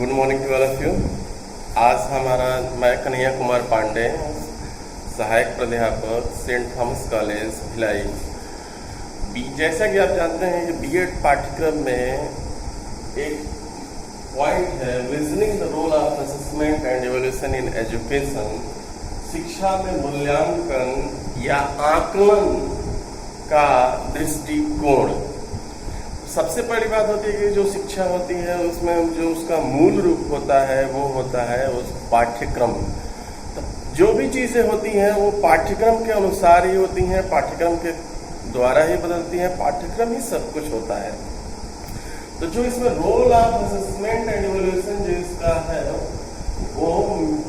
Good morning to all of you. आज मैं कन्हैया कुमार पांडे, सहायक प्राध्यापक सेंट थॉमस कॉलेज भिलाई। जैसा कि आप जानते हैं कि बीएड पाठ्यक्रम में एक पॉइंट है visioning the role of assessment and evaluation in education. शिक्षा में मूल्यांकन या आकलन का दृष्टिकोण। सबसे पहली बात होती है कि जो शिक्षा होती है उसमें जो उसका मूल रूप होता है वो होता है उस पाठ्यक्रम। तो जो भी चीज़ें होती हैं वो पाठ्यक्रम के अनुसार ही होती हैं, पाठ्यक्रम के द्वारा ही बदलती हैं, पाठ्यक्रम ही सब कुछ होता है। तो जो इसमें role of assessment and evaluation जो इसका है वो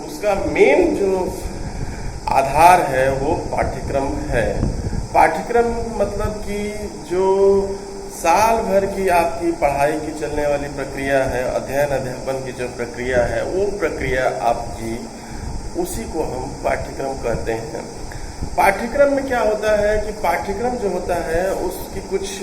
उसका मेन जो आधार है वो पाठ्यक्रम है। पाठ्यक्रम मतलब कि जो साल भर की आपकी पढ़ाई की चलने वाली प्रक्रिया है, अध्ययन अध्यापन की जो प्रक्रिया है वो प्रक्रिया आपकी, उसी को हम पाठ्यक्रम कहते हैं। पाठ्यक्रम में क्या होता है कि पाठ्यक्रम जो होता है उसकी कुछ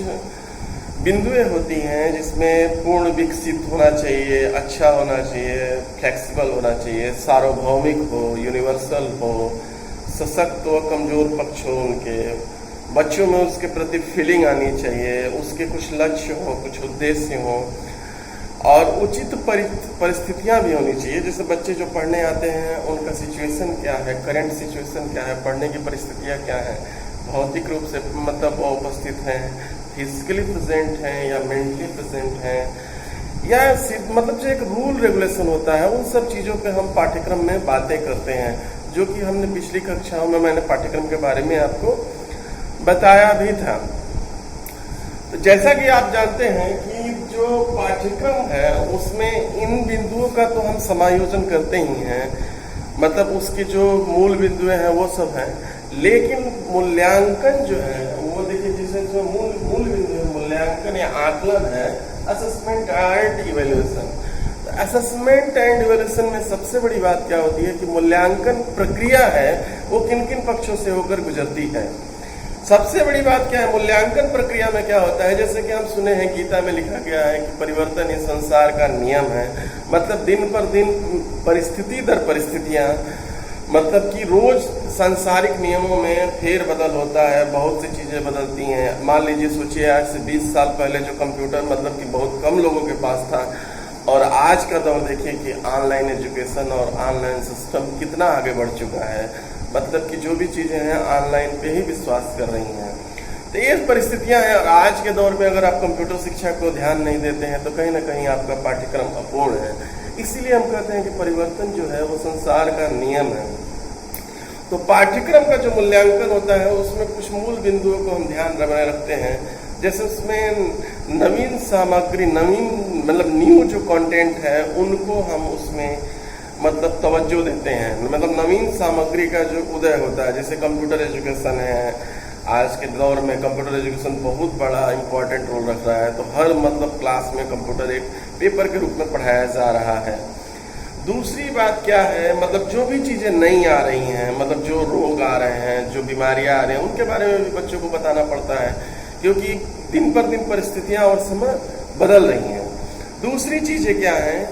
बिंदुएं होती हैं जिसमें पूर्ण विकसित होना चाहिए, अच्छा होना चाहिए, फ्लेक्सिबल होना चाहिए, सार्वभौमिक हो, यूनिवर्सल हो, सशक्त व कमजोर पक्ष हो उनके, बच्चों में उसके प्रति फीलिंग आनी चाहिए, उसके कुछ लक्ष्य हो, कुछ उद्देश्य हो और उचित परिस्थितियां भी होनी चाहिए। जैसे बच्चे जो पढ़ने आते हैं उनका सिचुएशन क्या है, करंट सिचुएशन क्या है, पढ़ने की परिस्थितियां क्या है, भौतिक रूप से मतलब वो उपस्थित हैं, फिजिकली प्रेजेंट हैं या मेंटली प्रेजेंट हैं, या मतलब जो एक रूल रेगुलेशन होता है उन सब चीज़ों पे हम पाठ्यक्रम में बातें करते हैं, जो कि हमने पिछली कक्षाओं में मैंने पाठ्यक्रम के बारे में आपको बताया भी था। तो जैसा कि आप जानते हैं कि जो पाठ्यक्रम है उसमें इन बिंदुओं का तो हम समायोजन करते ही हैं, मतलब उसके जो मूल बिंदुएं हैं वो सब हैं, लेकिन मूल्यांकन जो है वो देखिए जिसे जो मूल बिंदु है मूल्यांकन या आकलन है, assessment and evaluation. Assessment and evaluation में सबसे बड़ी बात क्या होती है कि मूल्यांकन प्रक्रिया है वो किन किन पक्षों से होकर गुजरती है। सबसे बड़ी बात क्या है, मूल्यांकन प्रक्रिया में क्या होता है, जैसे कि हम सुने हैं गीता में लिखा गया है कि परिवर्तन ही संसार का नियम है। मतलब दिन पर दिन परिस्थिति दर परिस्थितियां, मतलब कि रोज सांसारिक नियमों में फेर बदल होता है, बहुत सी चीजें बदलती हैं। मान लीजिए सोचिए आज से 20 साल पहले जो कंप्यूटर मतलब कि बहुत कम लोगों के पास था, और आज का दौर देखिए कि ऑनलाइन एजुकेशन और ऑनलाइन सिस्टम कितना आगे बढ़ चुका है। मतलब कि जो भी चीज़ें हैं ऑनलाइन पे ही विश्वास कर रही हैं। तो ये परिस्थितियां हैं, और आज के दौर में अगर आप कंप्यूटर शिक्षा को ध्यान नहीं देते हैं तो कहीं ना कहीं आपका पाठ्यक्रम अपूर्ण है। इसीलिए हम कहते हैं कि परिवर्तन जो है वो संसार का नियम है। तो पाठ्यक्रम का जो मूल्यांकन होता है उसमें कुछ मूल बिंदुओं को हम ध्यान बनाए रखते हैं। जैसे उसमें नवीन सामग्री, नवीन मतलब न्यू जो कंटेंट है उनको हम उसमें मतलब तवज्जो देते हैं। मतलब नवीन सामग्री का जो उदय होता है, जैसे कंप्यूटर एजुकेशन है, आज के दौर में कंप्यूटर एजुकेशन बहुत बड़ा इंपॉर्टेंट रोल रख रहा है। तो हर मतलब क्लास में कंप्यूटर एक पेपर के रूप में पढ़ाया जा रहा है। दूसरी बात क्या है, मतलब जो भी चीज़ें नई आ रही हैं, मतलब जो रोग आ रहे हैं, जो बीमारियां आ रही हैं, उनके बारे में भी बच्चों को बताना पड़ता है, क्योंकि दिन पर दिन परिस्थितियां और समय बदल रही हैं। दूसरी चीज़ें क्या हैं,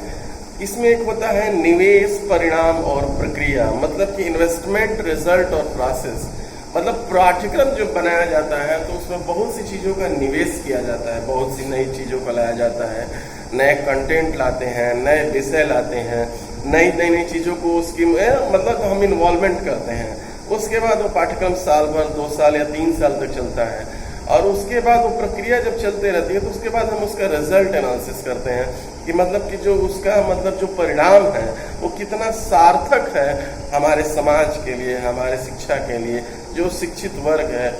इसमें एक होता है निवेश, परिणाम और प्रक्रिया, मतलब कि इन्वेस्टमेंट, रिजल्ट और प्रोसेस। मतलब पाठ्यक्रम जो बनाया जाता है तो उसमें बहुत सी चीज़ों का निवेश किया जाता है, बहुत सी नई चीज़ों को लाया जाता है, नए कंटेंट लाते हैं, नए विषय लाते हैं, नई चीज़ों को उसकी मतलब हम इन्वॉल्वमेंट करते हैं। उसके बाद वो पाठ्यक्रम साल भर, 2 साल या 3 साल तक चलता है, और उसके बाद वो प्रक्रिया जब चलते रहती है तो उसके बाद हम उसका रिजल्ट एनालिसिस करते हैं कि मतलब कि जो उसका मतलब जो परिणाम है वो कितना सार्थक है हमारे समाज के लिए, हमारे शिक्षा के लिए, जो शिक्षित वर्ग है,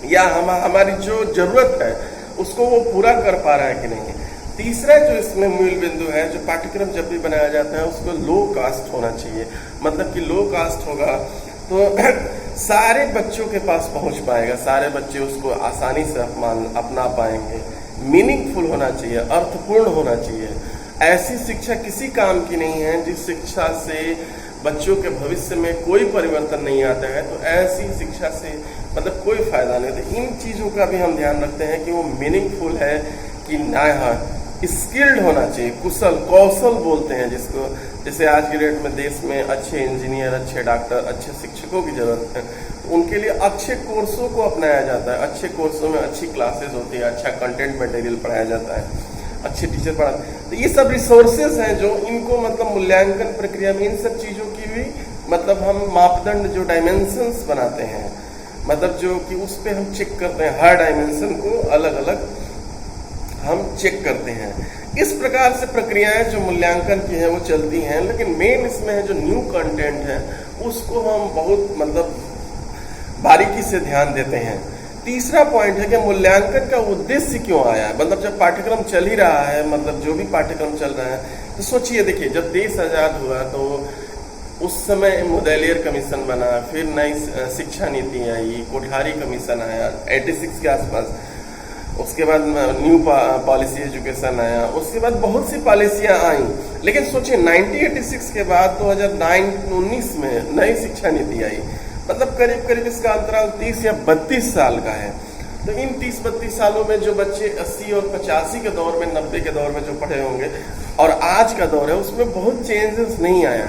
या हमारी जो जरूरत है उसको वो पूरा कर पा रहा है कि नहीं। तीसरा जो इसमें मूल बिंदु है, जो पाठ्यक्रम जब भी बनाया जाता है उसको लो कास्ट होना चाहिए। मतलब कि लो कास्ट होगा तो सारे बच्चों के पास पहुंच पाएगा, सारे बच्चे उसको आसानी से अपना पाएंगे। मीनिंगफुल होना चाहिए, अर्थपूर्ण होना चाहिए। ऐसी शिक्षा किसी काम की नहीं है जिस शिक्षा से बच्चों के भविष्य में कोई परिवर्तन नहीं आता है, तो ऐसी शिक्षा से मतलब कोई फायदा नहीं। तो इन चीज़ों का भी हम ध्यान रखते हैं कि वो मीनिंगफुल है कि ना है, स्किल्ड होना चाहिए, कुशल कौशल बोलते हैं जिसको। जैसे आज की डेट में देश में अच्छे इंजीनियर, अच्छे डॉक्टर, अच्छे शिक्षकों की जरूरत है। उनके लिए अच्छे कोर्सों को अपनाया जाता है। अच्छे कोर्सों में अच्छी क्लासेस होती है, अच्छा कंटेंट मटेरियल पढ़ाया जाता है, अच्छे टीचर पढ़ा। तो ये सब रिसोर्सेज हैं जो इनको मतलब मूल्यांकन प्रक्रिया में इन सब चीज़ों की भी मतलब हम मापदंड जो डायमेंशंस बनाते हैं, मतलब जो कि उस पर हम चेक करते हैं, हर डायमेंशन को अलग अलग हम चेक करते हैं। इस प्रकार से प्रक्रियाएं जो मूल्यांकन की है वो चलती हैं। लेकिन मेन इसमें है जो न्यू कंटेंट है उसको हम बहुत मतलब बारीकी से ध्यान देते हैं। तीसरा पॉइंट है कि मूल्यांकन का उद्देश्य क्यों आया है। मतलब जब पाठ्यक्रम चल ही रहा है, मतलब जो भी पाठ्यक्रम चल रहा है, तो सोचिए, देखिए जब देश आजाद हुआ तो उस समय मुदैलियर कमीशन बना, फिर नई शिक्षा नीति आई, कोठारी कमीशन आया 86 के आसपास, उसके बाद न्यू पॉलिसी एजुकेशन आया, उसके बाद बहुत सी पॉलिसियां आई। लेकिन सोचिए 1986 के बाद 2019 में नई शिक्षा नीति आई, मतलब करीब करीब इसका अंतराल 30 या 32 साल का है। तो इन 30-32 सालों में जो बच्चे 80 और 85 के दौर में, 90 के दौर में जो पढ़े होंगे और आज का दौर है उसमें बहुत चेंजेस नहीं आया।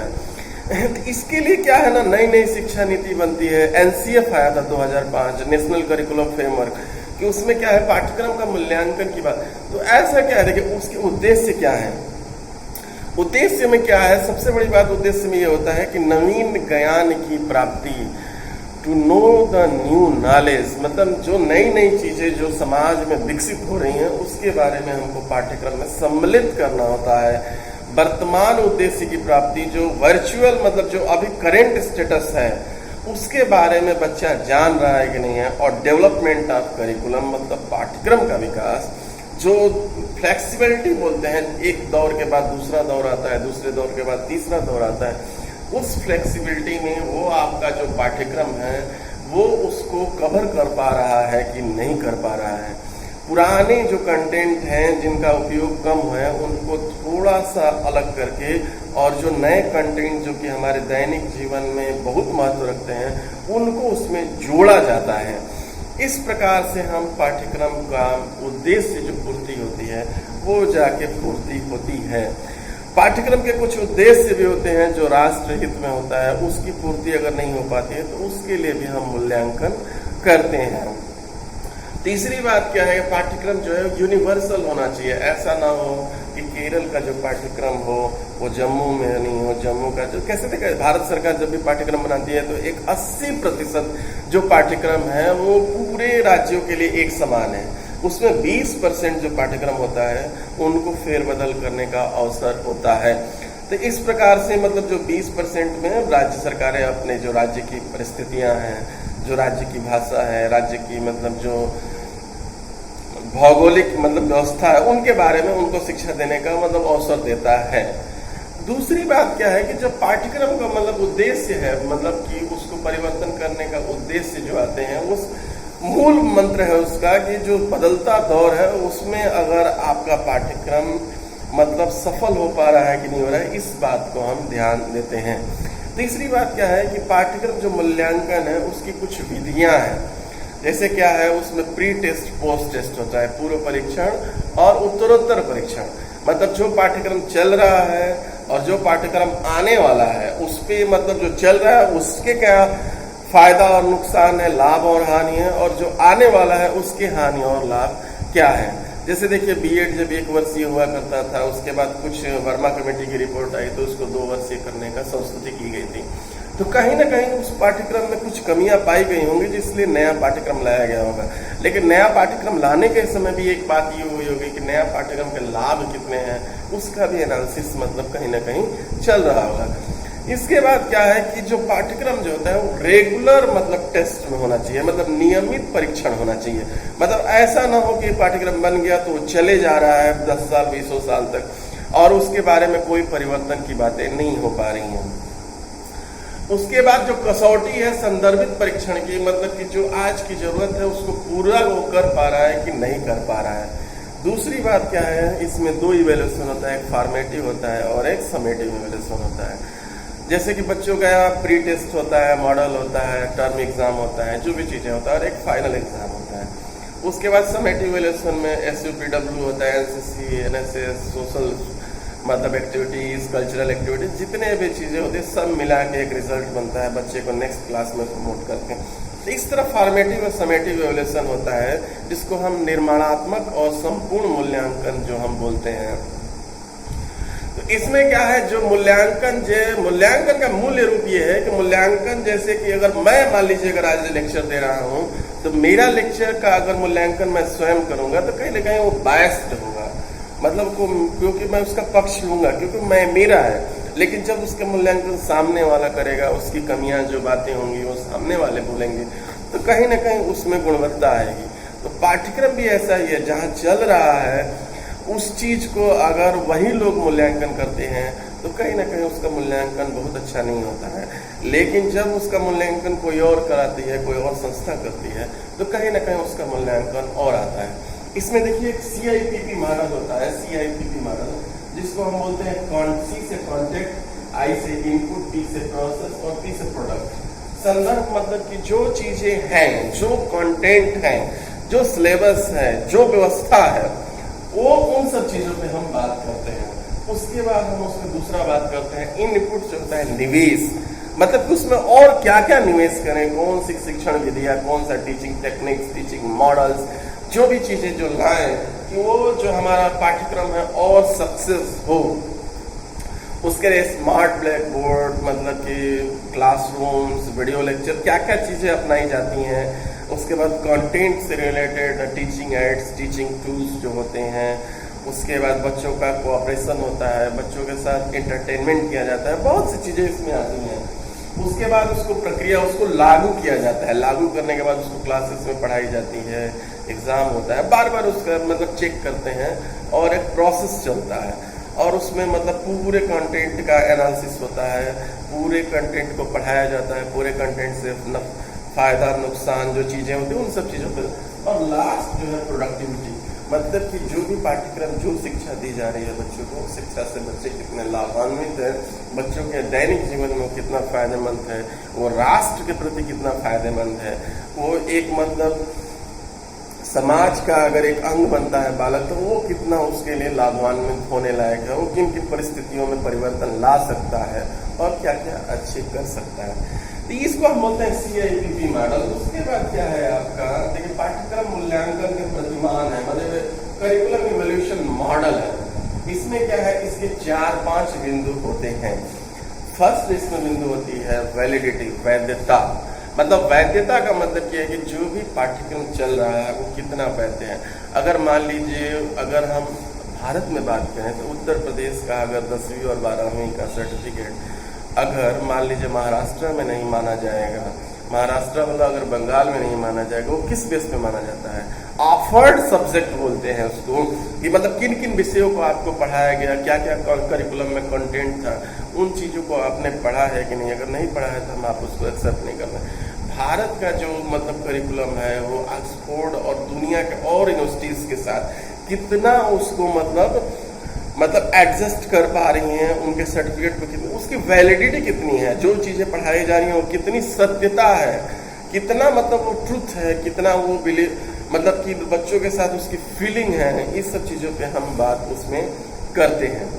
तो इसके लिए क्या है ना, नई नई शिक्षा नीति बनती है। NCF आया था 2005, नेशनल करिकुलम फ्रेमवर्क, कि उसमें क्या है पाठ्यक्रम का मूल्यांकन की बात। तो ऐसा क्या है, देखिए उसके उद्देश्य क्या है। उद्देश्य में क्या है, सबसे बड़ी बात उद्देश्य में ये होता है कि नवीन ज्ञान की प्राप्ति, to know the new knowledge, मतलब जो नई नई चीजें जो समाज में विकसित हो रही हैं उसके बारे में हमको पाठ्यक्रम में सम्मिलित करना होता है। वर्तमान उद्देश्य की प्राप्ति, जो वर्चुअल मतलब जो अभी करेंट स्टेटस है उसके बारे में बच्चा जान रहा है कि नहीं है। और डेवलपमेंट ऑफ करिकुलम मतलब पाठ्यक्रम का विकास, जो फ्लेक्सिबिलिटी बोलते हैं, एक दौर के बाद दूसरा दौर आता है, दूसरे दौर के बाद तीसरा दौर आता है, उस फ्लेक्सिबिलिटी में वो आपका जो पाठ्यक्रम है वो उसको कवर कर पा रहा है कि नहीं कर पा रहा है। पुराने जो कंटेंट हैं जिनका उपयोग कम है उनको थोड़ा सा अलग करके, और जो नए कंटेंट जो कि हमारे दैनिक जीवन में बहुत महत्व रखते हैं उनको उसमें जोड़ा जाता है। इस प्रकार से हम पाठ्यक्रम का उद्देश्य जो पूर्ति होती है वो जाके पूर्ति होती है। पाठ्यक्रम के कुछ उद्देश्य भी होते हैं जो राष्ट्र हित में होता है, उसकी पूर्ति अगर नहीं हो पाती है तो उसके लिए भी हम मूल्यांकन करते हैं। तीसरी बात क्या है, पाठ्यक्रम जो है यूनिवर्सल होना चाहिए। ऐसा ना हो कि केरल का जो पाठ्यक्रम हो वो जम्मू में नहीं हो, जम्मू का जो, कैसे देखा भारत सरकार जब भी पाठ्यक्रम बनाती है तो एक 80% जो पाठ्यक्रम है वो पूरे राज्यों के लिए एक समान है। उसमें 20% जो पाठ्यक्रम होता है उनको फेरबदल करने का अवसर होता है। तो इस प्रकार से मतलब जो 20% में राज्य सरकारें अपने जो राज्य की परिस्थितियां हैं, जो राज्य की भाषा है, राज्य की मतलब जो भौगोलिक मतलब व्यवस्था है, उनके बारे में उनको शिक्षा देने का मतलब अवसर देता है। दूसरी बात क्या है कि जो पाठ्यक्रम का मतलब उद्देश्य है, मतलब कि उसको परिवर्तन करने का उद्देश्य जो आते हैं, उस मूल मंत्र है उसका कि जो बदलता दौर है उसमें अगर आपका पाठ्यक्रम मतलब सफल हो पा रहा है कि नहीं हो रहा है, इस बात को हम ध्यान देते हैं। तीसरी बात क्या है कि पाठ्यक्रम जो मूल्यांकन है उसकी कुछ विधियां हैं। जैसे क्या है, उसमें प्री टेस्ट पोस्ट टेस्ट होता है, पूर्व परीक्षण और उत्तरोत्तर परीक्षण। मतलब जो पाठ्यक्रम चल रहा है और जो पाठ्यक्रम आने वाला है उस पे मतलब जो चल रहा है उसके क्या फायदा और नुकसान है, लाभ और हानि है, और जो आने वाला है उसके हानि और लाभ क्या है। जैसे देखिए बीएड जब 1 वर्षीय हुआ करता था, उसके बाद कुछ वर्मा कमेटी की रिपोर्ट आई तो उसको 2 वर्षीय करने का संस्तुति की गई थी। तो कहीं ना कहीं उस पाठ्यक्रम में कुछ कमियां पाई गई होंगी जिसलिए नया पाठ्यक्रम लाया गया होगा। लेकिन नया पाठ्यक्रम लाने के समय भी एक बात ये हुई होगी कि नया पाठ्यक्रम के लाभ कितने हैं उसका भी एनालिसिस मतलब कहीं ना कहीं चल रहा होगा। इसके बाद क्या है कि जो पाठ्यक्रम जो होता है वो रेगुलर मतलब टेस्ट में होना चाहिए, मतलब नियमित परीक्षण होना चाहिए। मतलब ऐसा ना हो कि पाठ्यक्रम बन गया तो चले जा रहा है 10 साल 20 साल तक और उसके बारे में कोई परिवर्तन की बातें नहीं हो पा रही हैं। उसके बाद जो कसौटी है संदर्भित परीक्षण की, मतलब कि जो आज की जरूरत है उसको पूरा वो कर पा रहा है कि नहीं कर पा रहा है। दूसरी बात क्या है, इसमें 2 इवेल्यूएशन होता है, एक फॉर्मेटिव होता है और एक समेटिव इवेल्यूएशन होता है। जैसे कि बच्चों का प्री टेस्ट होता है, मॉडल होता है, टर्म एग्जाम होता है, जो भी चीजें होता है, और एक फाइनल एग्जाम होता है। उसके बाद समेटिव इवैल्यूएशन में SUPW होता है, NCC, NSS, सोशल मतलब एक्टिविटीज़, कल्चरल एक्टिविटीज़, जितने भी चीज़ें होती है सब मिला के एक रिजल्ट बनता है बच्चे को नेक्स्ट क्लास में प्रमोट करके। तो इस तरह फॉर्मेटिव और समेटिव इवैल्यूएशन होता है, जिसको हम निर्माणात्मक और संपूर्ण मूल्यांकन जो हम बोलते हैं। तो इसमें क्या है, जो मूल्यांकन का मूल्य रूप ये है कि मूल्यांकन जैसे कि अगर मैं मान लीजिए अगर आज लेक्चर दे रहा हूँ तो मेरा लेक्चर का अगर मूल्यांकन मैं स्वयं करूँगा तो कहीं ना कहीं वो बायस्ड होगा, मतलब क्योंकि मैं उसका पक्ष लूंगा क्योंकि मैं मेरा है। लेकिन जब उसका मूल्यांकन सामने वाला करेगा, उसकी कमियां जो बातें होंगी वो सामने वाले बोलेंगे, तो कहीं ना कहीं उसमें गुणवत्ता आएगी। तो पाठ्यक्रम भी ऐसा ही है, जहाँ चल रहा है उस चीज को अगर वही लोग मूल्यांकन करते हैं तो कहीं ना कहीं उसका मूल्यांकन बहुत अच्छा नहीं होता है। लेकिन जब उसका मूल्यांकन कोई और कराती है, कोई और संस्था करती है, तो कहीं ना कहीं उसका मूल्यांकन और आता है। इसमें देखिए एक CIPP मॉडल होता है, CIPP मॉडल, जिसको हम बोलते हैं C से कॉन्टेक्ट, I से इनपुट, P से प्रोसेस और P से प्रोडक्ट। संदर्भ मतलब कि जो चीजें हैं, जो कंटेंट है, जो सिलेबस है, जो व्यवस्था है, वो उन सब चीजों पे हम बात करते हैं। उसके बाद हम उसमें दूसरा बात करते हैं इनपुट, जो होता है निवेश, मतलब उसमें और क्या क्या निवेश करें, कौन सी शिक्षण विधियां, कौन सा टीचिंग टेक्निक्स, टीचिंग मॉडल्स, जो भी चीजें जो लाएं कि वो जो हमारा पाठ्यक्रम है और सक्सेस हो। उसके लिए स्मार्ट ब्लैक बोर्ड, मतलब कि क्लासरूम्स, वीडियो लेक्चर, क्या क्या चीजें अपनाई जाती हैं। उसके बाद कंटेंट से related teaching ads, teaching tools जो होते हैं। उसके बाद बच्चों का कोऑपरेशन होता है, बच्चों के साथ एंटरटेनमेंट किया जाता है, बहुत सी चीजें इसमें आती हैं। उसके बाद उसको प्रक्रिया, उसको लागू किया जाता है, लागू करने के बाद उसको क्लासेस में पढ़ाई जाती है, एग्जाम होता है, बार बार उसका मतलब चेक करते हैं और एक प्रोसेस चलता है और उसमें मतलब पूरे कंटेंट का एनालिसिस होता है, पूरे कंटेंट को पढ़ाया जाता है, पूरे कंटेंट से फायदा नुकसान जो चीजें होती हैं उन सब चीजों पर। और लास्ट जो है प्रोडक्टिविटी, मतलब कि जो भी पाठ्यक्रम, जो शिक्षा दी जा रही है बच्चों को, शिक्षा से बच्चे कितने लाभान्वित है, बच्चों के दैनिक जीवन में कितना फायदेमंद है, वो राष्ट्र के प्रति कितना फायदेमंद है, वो एक मतलब समाज का अगर एक अंग बनता है बालक, तो वो कितना उसके लिए लाभान्वित होने लायक है, वो किन किन परिस्थितियों में परिवर्तन ला सकता है और क्या क्या अच्छे कर सकता है। तो इसको हम बोलते हैं CIPP मॉडल। उसके बाद क्या है आपका, देखिए पाठ्यक्रम मूल्यांकन के प्रतिमान है, मतलब करिकुलम इवैल्यूएशन मॉडल है। इसमें क्या है, इसके 4-5 बिंदु होते हैं। फर्स्ट इसमें बिंदु होती है वैलिडिटी, वैधता। मतलब वैधता का मतलब क्या है कि जो भी पाठ्यक्रम चल रहा है वो कितना वैध है। अगर मान लीजिए अगर हम भारत में बात करें तो उत्तर प्रदेश का अगर 10वीं और 12वीं का सर्टिफिकेट अगर मान लीजिए महाराष्ट्र में नहीं माना जाएगा, महाराष्ट्र मतलब अगर बंगाल में नहीं माना जाएगा, वो किस बेस पे माना जाता है, ऑफर्ड सब्जेक्ट बोलते हैं उसको, कि मतलब किन किन विषयों को आपको पढ़ाया गया, क्या क्या करिकुलम में कंटेंट था, उन चीज़ों को आपने पढ़ा है कि नहीं। अगर नहीं पढ़ा है तो हम आप उसको एक्सेप्ट नहीं करना। भारत का जो मतलब करिकुलम है वो ऑक्सफोर्ड और दुनिया के और यूनिवर्सिटीज़ के साथ कितना उसको मतलब एडजस्ट कर पा रही हैं, उनके सर्टिफिकेट पे कितनी, उसकी वैलिडिटी कितनी है, जो चीज़ें पढ़ाई जा रही हैं वो कितनी सत्यता है, कितना मतलब वो ट्रुथ है, कितना वो बिलीव, मतलब कि बच्चों के साथ उसकी फीलिंग है, इस सब चीज़ों पे हम बात उसमें करते हैं।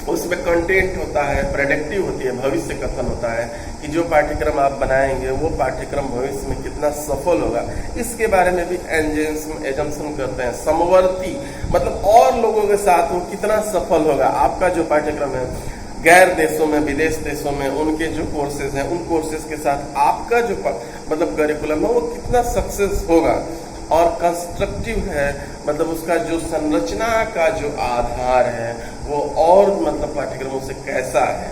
उसमें कंटेंट होता है, प्रेडिक्टिव होती है, भविष्य कथन होता है कि जो पाठ्यक्रम आप बनाएंगे वो पाठ्यक्रम भविष्य में कितना सफल होगा, इसके बारे में भी एजम्पशन करते हैं। समवर्ती मतलब और लोगों के साथ वो कितना सफल होगा, आपका जो पाठ्यक्रम है गैर देशों में, विदेश देशों में उनके जो कोर्सेज हैं, उन कोर्सेज के साथ आपका जो मतलब करिकुलम है वो कितना सक्सेस होगा। और कंस्ट्रक्टिव है, मतलब उसका जो संरचना का जो आधार है वो और मतलब पाठ्यक्रमों से कैसा है,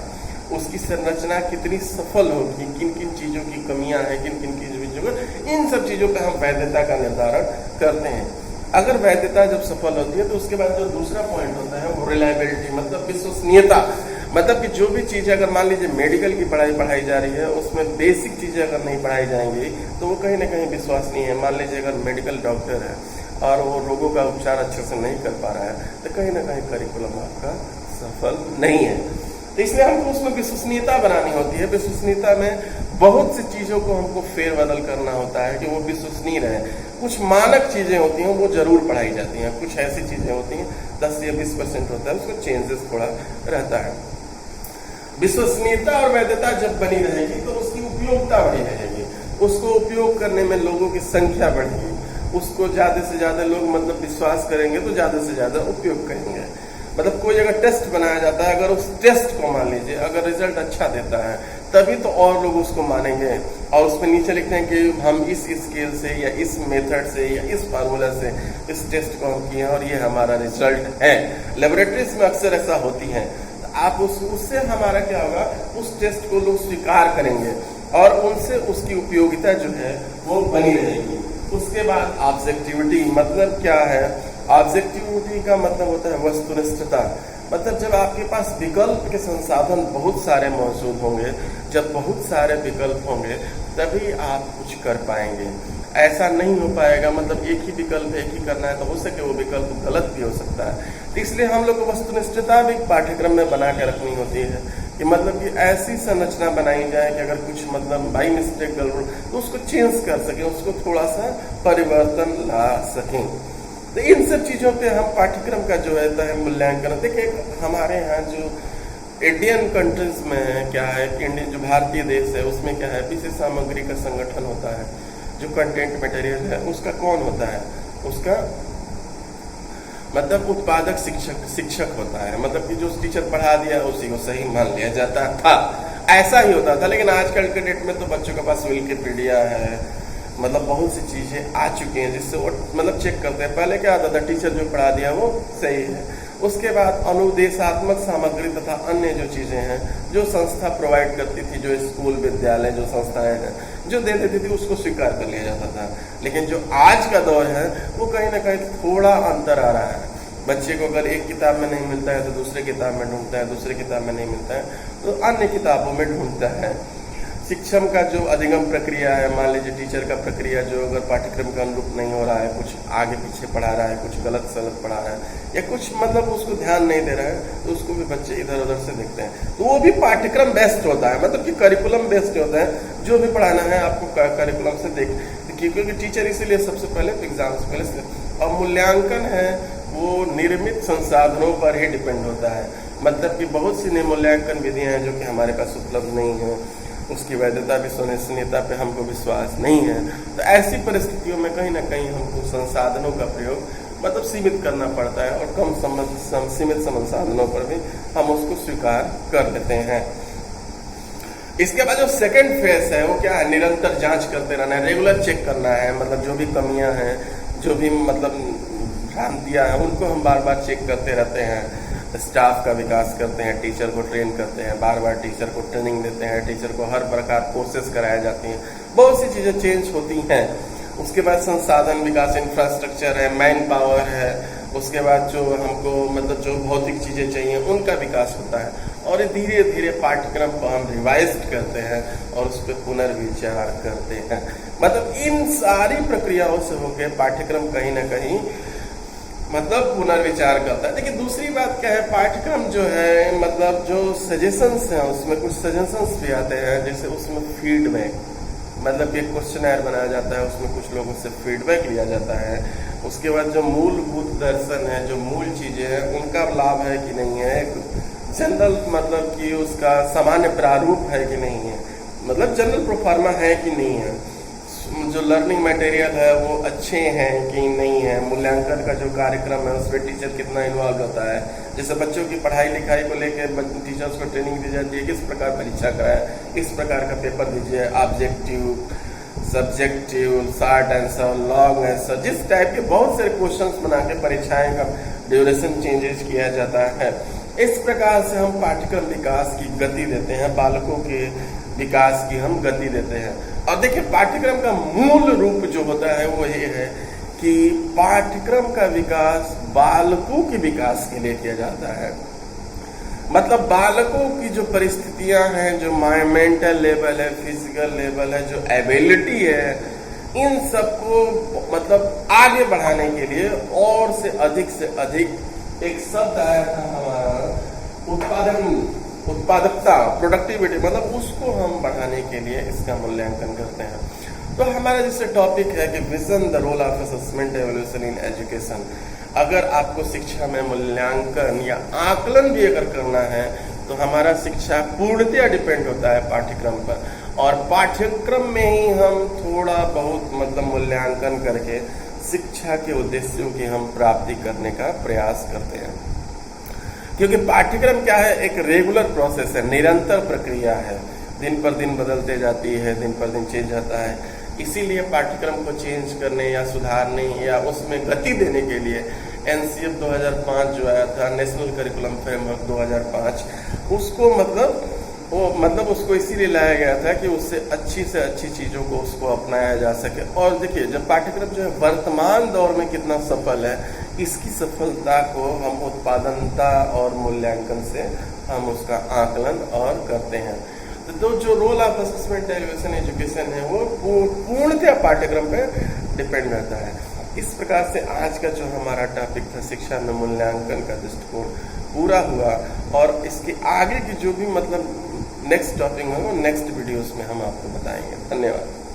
उसकी संरचना कितनी सफल होगी, किन किन चीज़ों की कमियां हैं, किन किन चीज़ों, इन सब चीज़ों पे हम वैधता का निर्धारण करते हैं। अगर वैधता जब सफल होती है तो उसके बाद जो दूसरा पॉइंट होता है वो रिलायबिलिटी, मतलब विश्वसनीयता। मतलब कि जो भी चीज़ें अगर मान लीजिए मेडिकल की पढ़ाई जा रही है, उसमें बेसिक चीज़ें अगर नहीं पढ़ाई जाएंगी तो वो कहीं ना कहीं विश्वसनीय है। मान लीजिए अगर मेडिकल डॉक्टर है और वो रोगों का उपचार अच्छे से नहीं कर पा रहा है तो कहीं ना कहीं करिकुलम आपका सफल नहीं है। तो इसलिए हमको उसमें विश्वसनीयता बनानी होती है। विश्वसनीयता में बहुत सी चीज़ों को हमको फेरबदल करना होता है कि वो विश्वसनीय रहे। कुछ मानक चीज़ें होती हैं वो जरूर पढ़ाई जाती हैं, कुछ ऐसी चीज़ें होती हैं 10 या 20% होता है, उसको चेंजेस थोड़ा रहता है। विश्वसनीयता और वैधता जब बनी रहेगी तो उसकी उपयोगिता बनी रहेगी, उसको उपयोग करने में लोगों की संख्या बढ़ेगी, उसको ज़्यादा से ज़्यादा लोग मतलब विश्वास करेंगे तो ज़्यादा से ज़्यादा उपयोग करेंगे। मतलब कोई अगर टेस्ट बनाया जाता है, अगर उस टेस्ट को मान लीजिए अगर रिजल्ट अच्छा देता है तभी तो और लोग उसको मानेंगे, और उसमें नीचे लिखते हैं कि हम इस स्केल से या इस मेथड से या इस फार्मूला से इस टेस्ट को हम किए हैं और ये हमारा रिजल्ट है। लेबोरेटरीज में अक्सर ऐसा होती है। आप उससे हमारा क्या होगा, उस टेस्ट को लोग स्वीकार करेंगे और उनसे उसकी उपयोगिता जो है वो बनी रहेगी। उसके बाद ऑब्जेक्टिविटी, मतलब क्या है? ऑब्जेक्टिविटी का मतलब होता है वस्तुनिष्ठता। मतलब जब आपके पास विकल्प के संसाधन बहुत सारे मौजूद होंगे, जब बहुत सारे विकल्प होंगे तभी आप कुछ कर पाएंगे। ऐसा नहीं हो पाएगा, मतलब एक ही विकल्प एक ही करना है तो हो सके वो विकल्प गलत भी हो सकता है। तो इसलिए हम लोग को वस्तुनिष्ठता भी पाठ्यक्रम में बना के रखनी होती है कि मतलब कि ऐसी संरचना बनाई जाए कि अगर कुछ मतलब बाई मिस्टेक गलत तो उसको चेंज कर सकें, उसको थोड़ा सा परिवर्तन ला सकें। तो इन सब चीज़ों पे हम पाठ्यक्रम का जो है मूल्यांकन। देखिए हमारे यहाँ जो इंडियन कंट्रीज में क्या है कि इंडियन जो भारतीय देश है उसमें क्या है, विशेष सामग्री का संगठन होता है। जो कंटेंट मटेरियल है उसका कौन होता है? उसका मतलब उत्पादक शिक्षक होता है। मतलब कि जो टीचर पढ़ा दिया उसी को सही मान लिया जाता था, ऐसा ही होता था। लेकिन आजकल के डेट में तो बच्चों के पास विकिपीडिया है, मतलब बहुत सी चीजें आ चुकी हैं जिससे वो मतलब चेक करते हैं। पहले क्या आता था, टीचर जो पढ़ा दिया वो सही है। उसके बाद अनुदेशात्मक सामग्री तथा अन्य जो चीजें हैं जो संस्था प्रोवाइड करती थी, जो स्कूल विद्यालय जो संस्थाएं हैं जो दे देती थी उसको स्वीकार कर लिया जाता था। लेकिन जो आज का दौर है वो कहीं ना कहीं थोड़ा अंतर आ रहा है। बच्चे को अगर एक किताब में नहीं मिलता है तो दूसरे किताब में ढूंढता है, दूसरे किताब में नहीं मिलता है तो अन्य किताबों में ढूंढता है। शिक्षण का जो अधिगम प्रक्रिया है, मान लीजिए टीचर का प्रक्रिया जो अगर पाठ्यक्रम के अनुरूप नहीं हो रहा है, कुछ आगे पीछे पढ़ा रहा है, कुछ गलत सलत पढ़ा रहा है या कुछ मतलब उसको ध्यान नहीं दे रहा है तो उसको भी बच्चे इधर उधर से देखते हैं। तो वो भी पाठ्यक्रम बेस्ड होता है, मतलब कि करिकुलम बेस्ड होता है। जो भी पढ़ाना है आपको करिकुलम से देखिए, क्योंकि टीचर इसीलिए सबसे पहले एग्जाम से पहले। और मूल्यांकन है वो निर्मित संसाधनों पर ही डिपेंड होता है। मतलब कि बहुत सी मूल्यांकन विधियां हैं जो कि हमारे पास उपलब्ध नहीं है, उसकी वैधता विश्वसनीयता पे हमको विश्वास नहीं है। तो ऐसी परिस्थितियों में कहीं ना कहीं हमको संसाधनों का प्रयोग मतलब सीमित करना पड़ता है और कम सीमित संसाधनों पर भी हम उसको स्वीकार कर लेते हैं। इसके बाद जो सेकंड फेज है वो क्या है, निरंतर जांच करते रहना है, रेगुलर चेक करना है। मतलब जो भी कमियां हैं, जो भी मतलब भ्रांतियां हैं उनको हम बार बार चेक करते रहते हैं। स्टाफ का विकास करते हैं, टीचर को ट्रेन करते हैं, बार बार टीचर को ट्रेनिंग देते हैं, टीचर को हर प्रकार कोर्सेज कराए जाती हैं, बहुत सी चीज़ें चेंज होती हैं। उसके बाद संसाधन विकास, इंफ्रास्ट्रक्चर है, मैन पावर है, उसके बाद जो हमको मतलब जो भौतिक चीज़ें चाहिए उनका विकास होता है। और धीरे धीरे पाठ्यक्रम को हम रिवाइज करते हैं और उस पर पुनर्विचार करते हैं। मतलब इन सारी प्रक्रियाओं से होकर पाठ्यक्रम कहीं ना कहीं मतलब पुनर्विचार करता है। लेकिन दूसरी बात क्या है, पाठ्यक्रम जो है मतलब जो सजेशंस हैं उसमें कुछ सजेशंस भी आते हैं, जैसे उसमें फीडबैक, मतलब एक क्वेश्चनर बनाया जाता है, उसमें कुछ लोगों से फीडबैक लिया जाता है। उसके बाद जो मूलभूत दर्शन है, जो मूल चीज़ें हैं उनका लाभ है कि नहीं है, जनरल मतलब कि उसका सामान्य प्रारूप है कि नहीं है, मतलब जनरल प्रोफार्मा है कि नहीं है, जो लर्निंग मटेरियल है वो अच्छे हैं कि नहीं है, मूल्यांकन का जो कार्यक्रम है उसमें टीचर कितना इन्वॉल्व होता है। जैसे बच्चों की पढ़ाई लिखाई को लेकर टीचर्स को ट्रेनिंग दी जाती है, किस प्रकार परीक्षा कराए, इस प्रकार का पेपर दीजिए, objective, subjective, short answer, long answer, जिस टाइप के बहुत सारे क्वेश्चंस बना के परीक्षाएं का ड्यूरेशन चेंजेस किया जाता है। इस प्रकार से हम पाठ्यक्रम विकास की गति देते हैं, बालकों के विकास की हम गति देते हैं। और देखिए पाठ्यक्रम का मूल रूप जो होता है वो ये है कि पाठ्यक्रम का विकास बालकों के विकास के लिए किया जाता है। मतलब बालकों की जो परिस्थितियां हैं, जो मेंटल लेवल है, फिजिकल लेवल है, जो एबिलिटी है, इन सबको मतलब आगे बढ़ाने के लिए और से अधिक एक शब्द आया था हमारा उत्पादकता, प्रोडक्टिविटी, मतलब उसको हम बढ़ाने के लिए इसका मूल्यांकन करते हैं। तो हमारा जैसे टॉपिक है कि vision the role of assessment evolution in education. अगर आपको शिक्षा में मूल्यांकन या आकलन भी अगर करना है तो हमारा शिक्षा पूर्णतया डिपेंड होता है पाठ्यक्रम पर, और पाठ्यक्रम में ही हम थोड़ा बहुत मतलब मूल्यांकन करके शिक्षा के उद्देश्यों की हम प्राप्ति करने का प्रयास करते हैं। क्योंकि पाठ्यक्रम क्या है, एक रेगुलर प्रोसेस है, निरंतर प्रक्रिया है, दिन पर दिन बदलते जाती है, दिन पर दिन चेंज होता है। इसीलिए पाठ्यक्रम को चेंज करने या सुधारने या उसमें गति देने के लिए एनसीएफ 2005 जो आया था, नेशनल करिकुलम फ्रेमवर्क 2005, उसको मतलब उसको इसीलिए लाया गया था कि उससे से अच्छी चीज़ों को उसको अपनाया जा सके। और देखिए, जब पाठ्यक्रम जो है वर्तमान दौर में कितना सफल है, इसकी सफलता को हम उत्पादनता और मूल्यांकन से हम उसका आकलन और करते हैं। तो जो role of assessment evolution education है वो पूर्णतः पाठ्यक्रम पे डिपेंड रहता है। इस प्रकार से आज का जो हमारा टॉपिक था शिक्षा में मूल्यांकन का दृष्टिकोण पूरा हुआ, और इसके आगे की जो भी मतलब नेक्स्ट टॉपिक है वो नेक्स्ट वीडियोस में हम आपको बताएंगे। धन्यवाद।